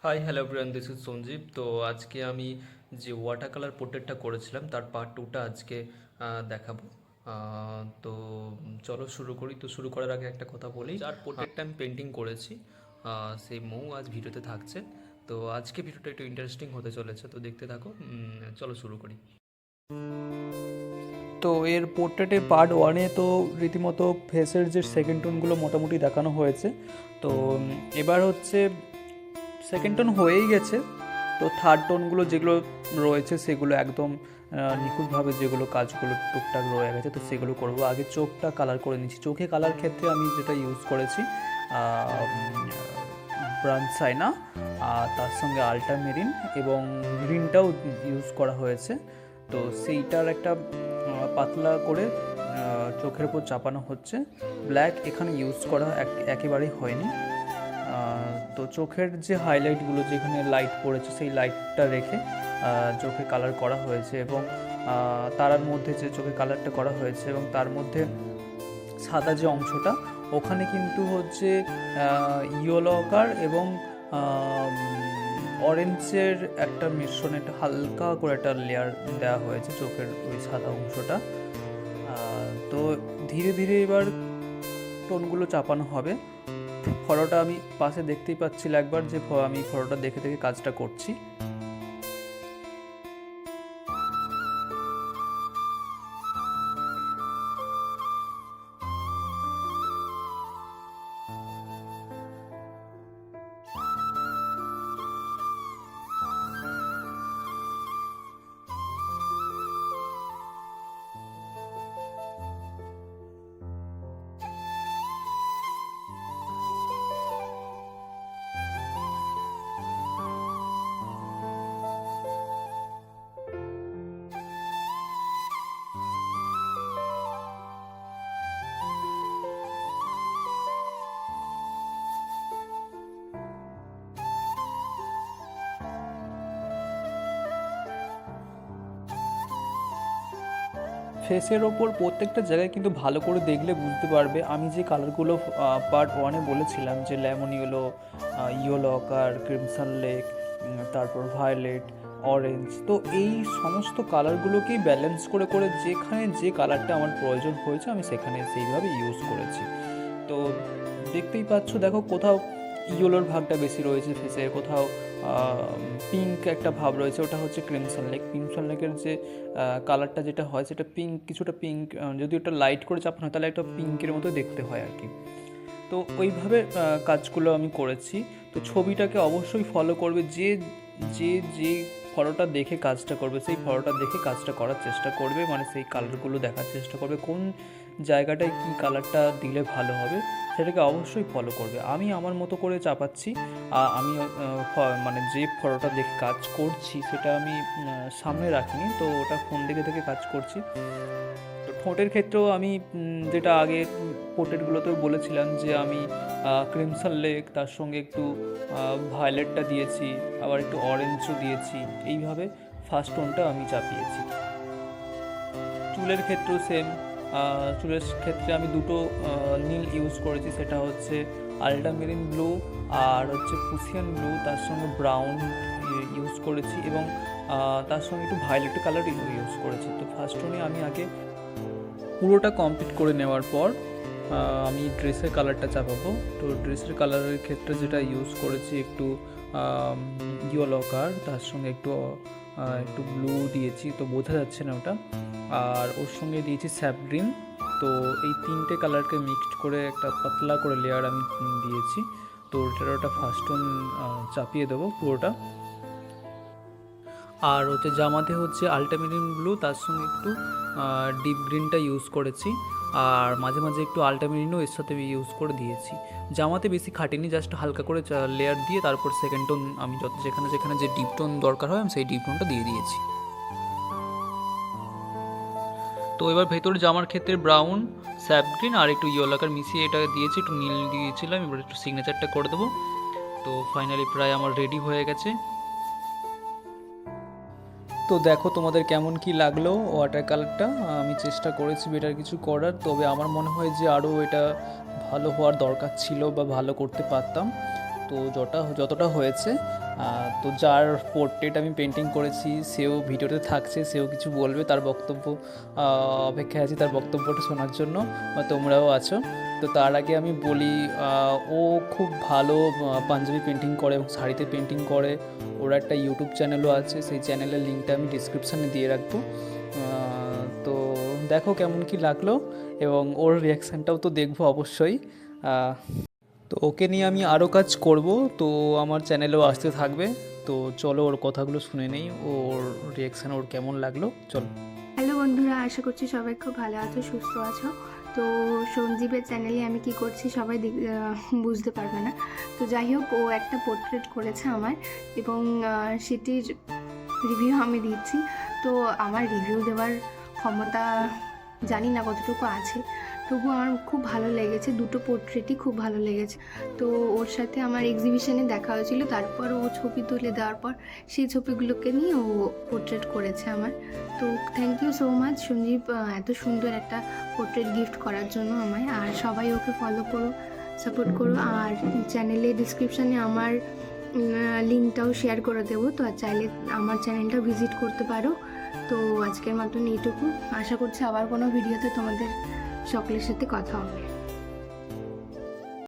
High hello everyone, this is Sanjib. তো আজকে আমি যে ওয়াটার কালার পোর্ট্রেটটা করেছিলাম তার পার্ট টুটা আজকে দেখাবো। তো চলো শুরু করি। তো শুরু করার আগে একটা কথা বলি, যার পোর্ট্রেটটা আমি পেন্টিং করেছি সেই মৌ আজ ভিডিওতে থাকছে। তো আজকে ভিডিওটা একটু ইন্টারেস্টিং হতে চলেছে, তো দেখতে থাকো। চলো শুরু করি। তো এর পোর্ট্রেটের পার্ট ওয়ানে তো রীতিমতো ফেসের যে সেকেন্ড টোনগুলো মোটামুটি দেখানো হয়েছে। তো এবার হচ্ছে সেকেন্ড টোন হয়েই গেছে। তো থার্ড টোনগুলো যেগুলো রয়েছে সেগুলো একদম নিখুঁতভাবে যেগুলো কাজগুলো টুকটাক রয়ে গেছে তো সেগুলো করবো। আগে চোখটা কালার করে নিচ্ছি। চোখে কালার ক্ষেত্রে আমি যেটা ইউজ করেছি ব্রাউন সাইনা, তার সঙ্গে আল্ট্রামেরিন এবং গ্রিনটাও ইউজ করা হয়েছে। তো সেইটার একটা পাতলা করে চোখের উপর চাপানো হচ্ছে। ব্ল্যাক এখানে ইউজ করা একেবারেই হয়নি। তো চোখের যে হাইলাইটগুলো যেখানে লাইট পড়েছে সেই লাইটটা রেখে চোখে কালার করা হয়েছে এবং তারার মধ্যে যে চোখে কালারটা করা হয়েছে এবং তার মধ্যে সাদা যে অংশটা ওখানে কিন্তু হচ্ছে ইয়েলো আকার এবং অরেঞ্জের একটা মিশ্রণে একটা হালকা করে একটা লেয়ার দেওয়া হয়েছে চোখের ওই সাদা অংশটা। তো ধীরে ধীরে এবার টোনগুলো চাপানো হবে। ফটোটা আমি পাশে দেখতেই পাচ্ছিল একবার যে আমি ফটোটা দেখে দেখে কাজটা করছি। ফেসের ওপর প্রত্যেকটা জায়গায় কিন্তু ভালো করে দেখলে বুঝতে পারবে আমি যে কালারগুলো পার্ট ওয়ানে বলেছিলাম যে লেমন ইয়েলো, ইয়েলো অকার, ক্রিমসন লেক, তারপর ভায়োলেট, অরেঞ্জ। তো এই সমস্ত কালারগুলোকেই ব্যালেন্স করে করে যেখানে যে কালারটা আমার প্রয়োজন হয়েছে আমি সেখানে সেইভাবে ইউজ করেছি। তো দেখতেই পাচ্ছ, দেখো কোথাও ইয়েলোর ভাগটা বেশি রয়েছে ফেসে, কোথাও পিঙ্ক একটা ভাব রয়েছে, ওটা হচ্ছে ক্রিমসন লেক। ক্রিমসন লেকের যে কালারটা যেটা হয় সেটা পিঙ্ক, কিছুটা পিঙ্ক, যদি ওটা লাইট করে চাপানো হয় তাহলে একটা পিঙ্কের মতো দেখতে হয় আর কি। তো ওইভাবে কাজগুলো আমি করেছি। তো ছবিটাকে অবশ্যই ফলো করবে, যে যে যে ফটোটা দেখে কাজটা করবে সেই ফটোটা দেখে কাজটা করার চেষ্টা করবে, মানে সেই কালারগুলো দেখার চেষ্টা করবে কোন জায়গাটায় কী কালারটা দিলে ভালো হবে সেটাকে অবশ্যই ফলো করবে। আমি আমার মতো করে চাপাচ্ছি। আমি মানে যে ফটোটা দেখে কাজ করছি সেটা আমি সামনে রাখিনি, তো ওটা ফোন দেখে দেখে কাজ করছি। তো ঠোঁটের ক্ষেত্রেও আমি যেটা আগে পোর্ট্রেটগুলোতেও বলেছিলাম যে আমি ক্রিমসন লেক, তার সঙ্গে একটু ভায়োলেটটা দিয়েছি, আবার একটু অরেঞ্জও দিয়েছি, এইভাবে ফার্স্ট টোনটা আমি চাপিয়েছি। চুলের ক্ষেত্রেও সেম। চুলের ক্ষেত্রে আমি দুটো নীল ইউজ করেছি, সেটা হচ্ছে আল্ট্রামেরিন ব্লু আর হচ্ছে পুসিয়ান ব্লু, তার সঙ্গে ব্রাউন ইউজ করেছি এবং তার সঙ্গে একটু ভায়োলেট কালার ইউজ করেছি। তো ফার্স্ট টোনে আমি আগে পুরোটা কমপ্লিট করে নেওয়ার পর আমি ড্রেসের কালারটা চাপাবো। তো ড্রেসের কালারের ক্ষেত্রে যেটা ইউজ করেছি একটু ইয়েলো কালার, তার সঙ্গে একটু একটু ব্লু দিয়েছি, তো বোঝা যাচ্ছে না ওটা, আর ওর সঙ্গে দিয়েছি স্যাপ গ্রিন। তো এই তিনটে কালারকে মিক্সড করে একটা পাতলা করে লেয়ার আমি দিয়েছি। তো ওটার ওটা ফার্স্ট টোন চাপিয়ে দেবো পুরোটা। আর হচ্ছে জামাতে হচ্ছে আল্ট্রামেরিন ব্লু, তার সঙ্গে একটু ডিপ গ্রিনটা ইউজ করেছি, আর মাঝে মাঝে একটু আল্ট্রামেরিনও এর সাথে ইউজ করে দিয়েছি। জামাতে বেশি খাটিনি, জাস্ট হালকা করে লেয়ার দিয়ে তারপর সেকেন্ড টোন আমি যেখানে যেখানে যে ডিপ টোন দরকার হয় আমি সেই ডিপ টোনটা দিয়ে দিয়েছি। তো এবার ভেতরে জামার ক্ষেত্রে ব্রাউন, স্যাপ গ্রিন আর একটু ইয়েলো কালার মিশিয়ে এটা দিয়েছি, একটু নীল দিয়েছিলাম। এবার একটু সিগনেচারটা করে দেবো। তো ফাইনালি প্রায় আমার রেডি হয়ে গেছে। তো দেখো তোমাদের কেমন কি লাগলো ওয়াটার কালারটা। আমি চেষ্টা করেছি বেটার কিছু করার, তবে আমার মনে হয় যে আরও এটা ভালো হওয়ার দরকার ছিল বা ভালো করতে পারতাম। তো যতটা হয়েছে। তো যার পোর্ট্রেট আমি পেন্টিং করেছি সেও ভিডিওতে থাকছে, সেও কিছু বলবে, তার বক্তব্য অপেক্ষায় আছি তার বক্তব্যটা শোনার জন্য, বা তোমরাও আছো। তো তার আগে আমি বলি, ও খুব ভালো পাঞ্জাবি পেন্টিং করে এবং শাড়িতে পেন্টিং করে। ওর একটা ইউটিউব চ্যানেলও আছে, সেই চ্যানেলের লিঙ্কটা আমি ডিসক্রিপশানে দিয়ে রাখবো। তো দেখো কেমন কি লাগলো, এবং ওর রিয়াকশানটাও তো দেখবো অবশ্যই। আহ, তো ওকে নিয়ে আমি আরও কাজ করব, তো আমার চ্যানেলেও আসতে থাকবে। তো চলো ওর কথাগুলো শুনে নেই, ওর রিয়াকশান ওর কেমন লাগলো, চলো। হ্যালো বন্ধুরা, আশা করছি সবাই খুব ভালো আছো, সুস্থ আছো। তো সঞ্জীবের চ্যানেলে আমি কি করছি সবাই বুঝতে পারবে না। তো যাই হোক, ও একটা পোর্ট্রেট করেছে আমার, এবং সেটির রিভিউ আমি দিচ্ছি। তো আমার রিভিউ দেওয়ার ক্ষমতা জানি না কতটুকু আছে, তবু আমার খুব ভালো লেগেছে, দুটো পোর্ট্রেটই খুব ভালো লেগেছে। তো ওর সাথে আমার এক্সিবিশনে দেখা হয়েছিল, তারপর ও ছবি তুলে দেওয়ার পর সেই ছবিগুলোকে নিয়ে ও পোর্ট্রেট করেছে আমার। তো thank you so much Sanjib, এত সুন্দর একটা পোর্ট্রেট গিফট করার জন্য আমায়। আর সবাই ওকে ফলো করো, সাপোর্ট করো। আর চ্যানেলে ডিসক্রিপশানে আমার লিঙ্কটাও শেয়ার করে দেবো, তো আর চাইলে আমার চ্যানেলটা ভিজিট করতে পারো। তো আজকের মতন এইটুকু, আশা করছি আবার কোনো ভিডিওতে তোমাদের সকলের সাথে কথা হবে।